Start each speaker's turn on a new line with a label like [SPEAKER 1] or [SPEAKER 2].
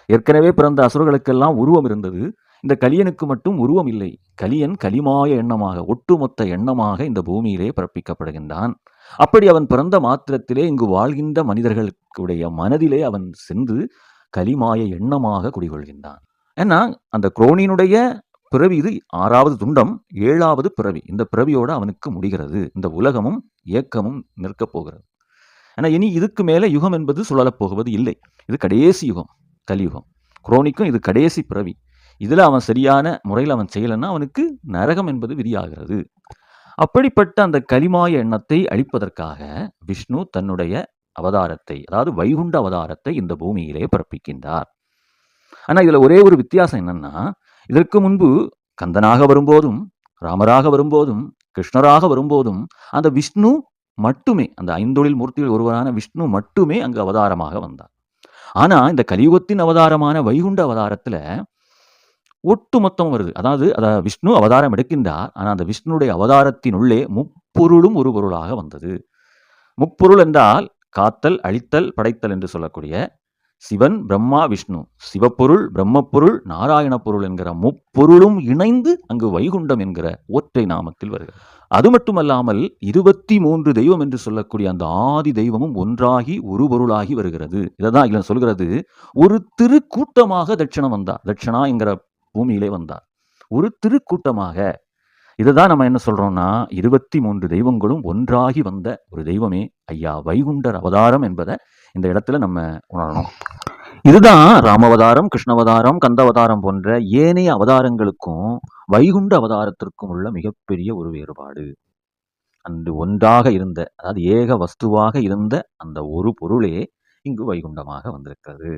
[SPEAKER 1] ஏற்கனவே பிறந்த அசுரர்களுக்கெல்லாம் உருவம் இருந்தது. இந்த கலியனுக்கு மட்டும் உருவம் இல்லை. கலியன் கலிமாய எண்ணமாக, ஒட்டுமொத்த எண்ணமாக இந்த பூமியிலே பிறப்பிக்கப்படுகின்றான். அப்படி அவன் பிறந்த மாத்திரத்திலே இங்கு வாழ்கின்ற மனிதர்களுடைய மனதிலே அவன் சென்று கலிமாய எண்ணமாக குடிகொள்கின்றான். ஏன்னா அந்த குரோனினுடைய பிறவி இது 6வது துண்டம், 7வது பிறவி. இந்த பிறவியோட அவனுக்கு முடிகிறது. இந்த உலகமும் இயக்கமும் நிற்கப் போகிறது. ஏன்னா இனி இதுக்கு மேலே யுகம் என்பது சுழலப் போவது இல்லை. இது கடைசி யுகம், கலியுகம். குரோனிக்கும் இது கடைசி பிறவி. இதில் அவன் சரியான முறையில் அவன் செய்யலைன்னா அவனுக்கு நரகம் என்பது விதியாகிறது. அப்படிப்பட்ட அந்த கலிமாய எண்ணத்தை அழிப்பதற்காக விஷ்ணு தன்னுடைய அவதாரத்தை, அதாவது வைகுண்ட அவதாரத்தை இந்த பூமியிலே பிறப்பிக்கின்றார். ஆனால் இதில் ஒரே ஒரு வித்தியாசம் என்னன்னா, இதற்கு முன்பு கந்தனாக வரும்போதும், ராமராக வரும்போதும், கிருஷ்ணராக வரும்போதும் அந்த விஷ்ணு மட்டுமே, அந்த ஐந்தொழில் மூர்த்திகள் ஒருவரான விஷ்ணு மட்டுமே அங்கு அவதாரமாக வந்தார். ஆனா இந்த கலியுகத்தின் அவதாரமான வைகுண்ட அவதாரத்துல ஒட்டு மொத்தம் வருது. அதாவது விஷ்ணு அவதாரம் எடுக்கின்றார். ஆனா அந்த விஷ்ணுடைய அவதாரத்தினுள்ளே முப்பொருளும் ஒரு பொருளாக வந்தது. முப்பொருள் என்றால் காத்தல், அழித்தல், படைத்தல் என்று சொல்லக்கூடிய சிவன், பிரம்மா, விஷ்ணு, சிவப்பொருள், பிரம்மப்பொருள், நாராயண பொருள் என்கிற முப்பொருளும் இணைந்து அங்கு வைகுண்டம் என்கிற ஒற்றை நாமத்தில் வருகிறது. அது மட்டுமல்லாமல் 23 தெய்வம் என்று சொல்லக்கூடிய அந்த ஆதி தெய்வமும் ஒன்றாகி ஒரு பொருளாகி வருகிறது. இதைதான் இதுல சொல்கிறது, ஒரு திருக்கூட்டமாக தட்சணம் வந்தார். தட்சணா என்கிற பூமியிலே வந்தார் ஒரு திருக்கூட்டமாக. இதுதான் நம்ம என்ன சொல்றோம்னா, 23 தெய்வங்களும் ஒன்றாகி வந்த ஒரு தெய்வமே ஐயா வைகுண்டர் அவதாரம் என்பதை இந்த இடத்துல நம்ம உணரணும். இதுதான் ராமவதாரம், கிருஷ்ணவதாரம், கந்தவதாரம் போன்ற ஏனைய அவதாரங்களுக்கும் வைகுண்ட அவதாரத்திற்கும் உள்ள மிகப்பெரிய ஒரு வேறுபாடு. அந்த ஒன்றாக இருந்த, அதாவது ஏக வஸ்துவாக இருந்த அந்த ஒரு பொருளே இங்கு வைகுண்டமாக வந்திருக்கிறது.